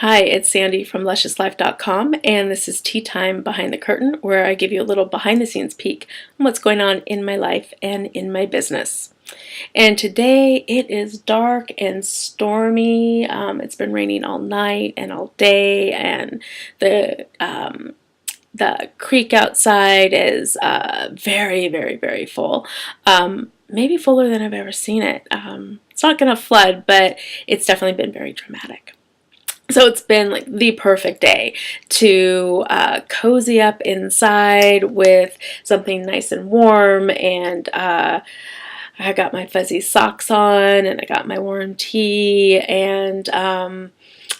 Hi, it's Sandy from lusciouslife.com, and this is Tea Time Behind the Curtain, where I give you a little behind the scenes peek on what's going on in my life and in my business. And today it is dark and stormy. It's been raining all night and all day, and the creek outside is very, very, very full. Maybe fuller than I've ever seen it. It's not going to flood, but it's definitely been very dramatic. So it's been like the perfect day to cozy up inside with something nice and warm, and I got my fuzzy socks on, and I got my warm tea, and I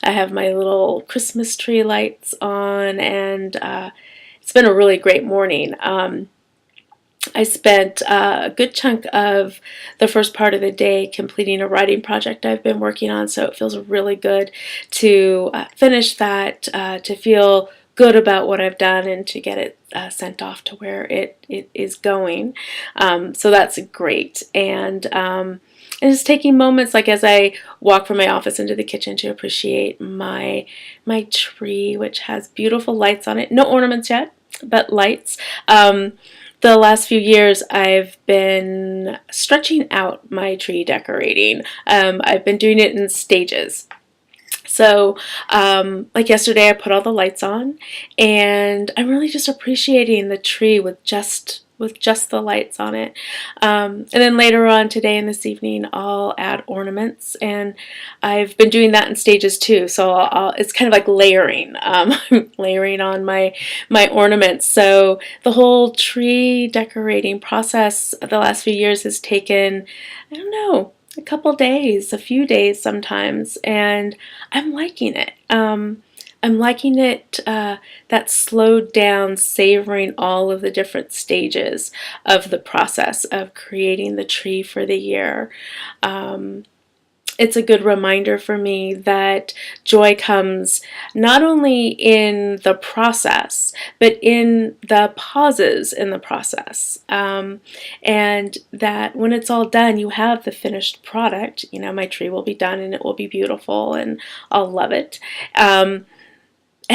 have my little Christmas tree lights on, and it's been a really great morning. I spent a good chunk of the first part of the day completing a writing project I've been working on, so it feels really good to finish that, to feel good about what I've done, and to get it sent off to where it is going. So that's great. And just taking moments, like as I walk from my office into the kitchen, to appreciate my tree, which has beautiful lights on it. No ornaments yet, but lights. The last few years I've been stretching out my tree decorating. I've been doing it in stages. So, like yesterday, I put all the lights on, and I'm really just appreciating the tree with just the lights on it. And then later on today and this evening, I'll add ornaments, and I've been doing that in stages too. So it's kind of like layering, layering on my ornaments. So the whole tree decorating process the last few years has taken, I don't know, a couple days, a few days sometimes, and I'm liking it. I'm liking it, that slowed down, savoring all of the different stages of the process of creating the tree for the year. It's a good reminder for me that joy comes not only in the process, but in the pauses in the process. And that when it's all done, you have the finished product. You know, my tree will be done and it will be beautiful and I'll love it. And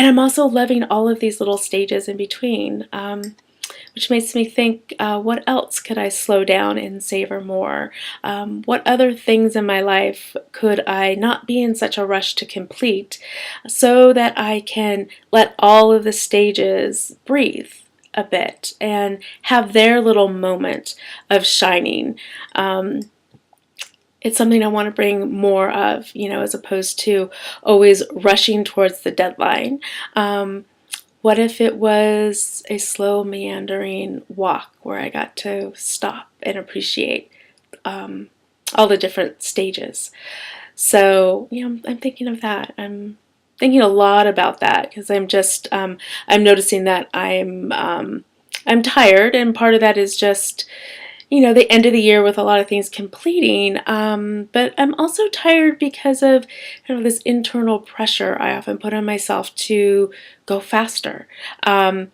I'm also loving all of these little stages in between, which makes me think, what else could I slow down and savor more? What other things in my life could I not be in such a rush to complete, so that I can let all of the stages breathe a bit and have their little moment of shining? It's something I want to bring more of, as opposed to always rushing towards the deadline. What if it was a slow, meandering walk where I got to stop and appreciate all the different stages? So, I'm thinking of that. I'm thinking a lot about that, because I'm noticing that I'm tired, and part of that is just the end of the year with a lot of things completing, but I'm also tired because of this internal pressure I often put on myself to go faster. And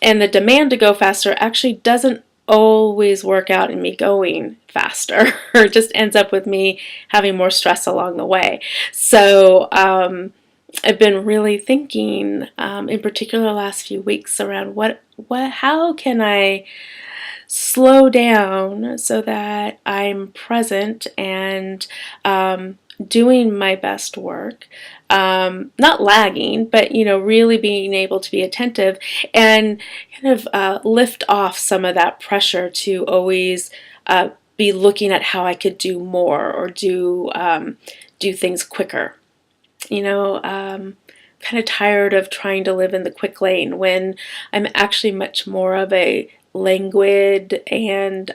the demand to go faster actually doesn't always work out in me going faster, or it just ends up with me having more stress along the way. So I've been really thinking, in particular the last few weeks, around how can I slow down so that I'm present and doing my best work, not lagging, but really being able to be attentive and kind of lift off some of that pressure to always be looking at how I could do more, or do things quicker. Kind of tired of trying to live in the quick lane when I'm actually much more of a languid and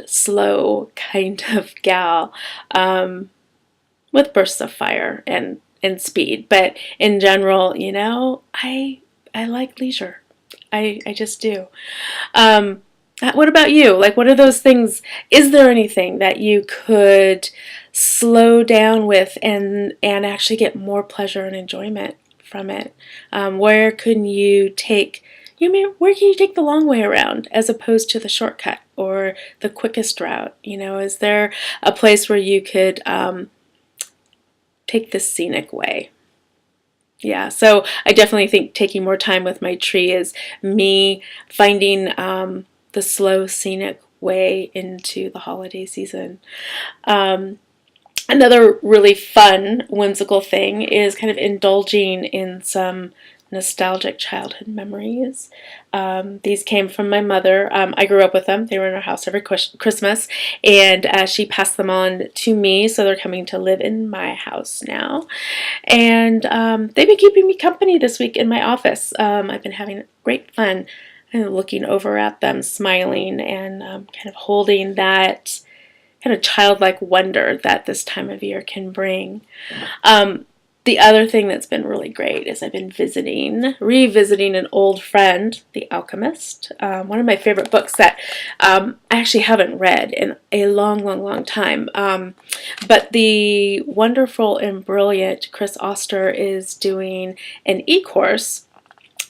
slow kind of gal, with bursts of fire and speed. But in general, I like leisure. I just do. What about you? Like, what are those things? Is there anything that you could slow down with and actually get more pleasure and enjoyment from it? Where can you take the long way around as opposed to the shortcut or the quickest route? Is there a place where you could take the scenic way. Yeah, so I definitely think taking more time with my tree is me finding the slow, scenic way into the holiday season. Um, Another really fun, whimsical thing is kind of indulging in some nostalgic childhood memories. These came from my mother. I grew up with them. They were in our house every Christmas, and she passed them on to me, so they're coming to live in my house now. And they've been keeping me company this week in my office. I've been having great fun looking over at them, smiling, and kind of holding that kind of childlike wonder that this time of year can bring. The other thing that's been really great is I've been revisiting an old friend, The Alchemist, one of my favorite books that I actually haven't read in a long, long, long time. But the wonderful and brilliant Chris Auster is doing an e-course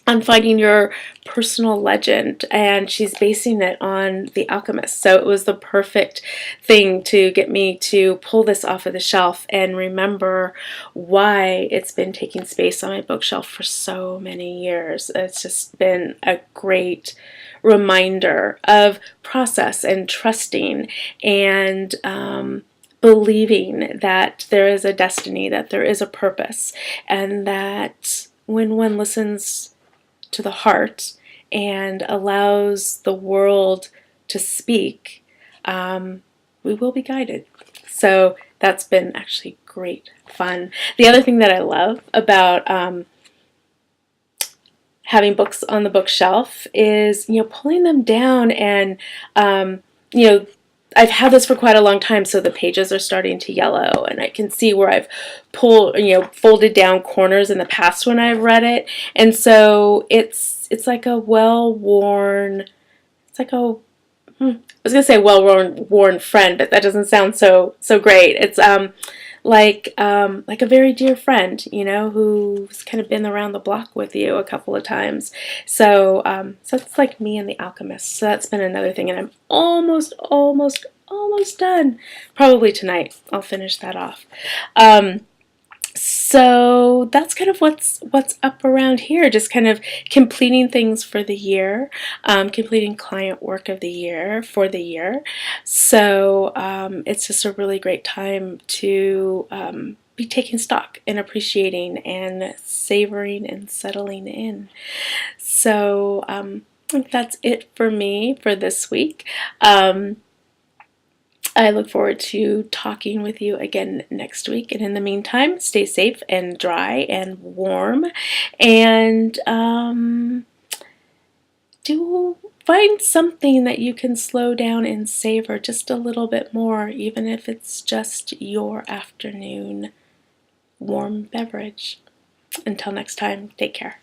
on finding your personal legend, and she's basing it on The Alchemist. So it was the perfect thing to get me to pull this off of the shelf and remember why it's been taking space on my bookshelf for so many years. It's just been a great reminder of process and trusting and believing that there is a destiny, that there is a purpose, and that when one listens to the heart and allows the world to speak, we will be guided. So that's been actually great fun. The other thing that I love about having books on the bookshelf is, pulling them down and, I've had this for quite a long time, so the pages are starting to yellow, and I can see where I've folded down corners in the past when I've read it, and so it's like a well-worn, it's like a, I was gonna say well-worn friend, but that doesn't sound so great. It's like a very dear friend, who's kind of been around the block with you a couple of times. So so it's like me and The Alchemist. So that's been another thing, and I'm almost done. Probably tonight I'll finish that off. So that's kind of what's up around here, just kind of completing things for the year, completing client work of the year for the year. So it's just a really great time to be taking stock and appreciating and savoring and settling in. So I think that's it for me for this week. I look forward to talking with you again next week. And in the meantime, stay safe and dry and warm. And do find something that you can slow down and savor just a little bit more, even if it's just your afternoon warm beverage. Until next time, take care.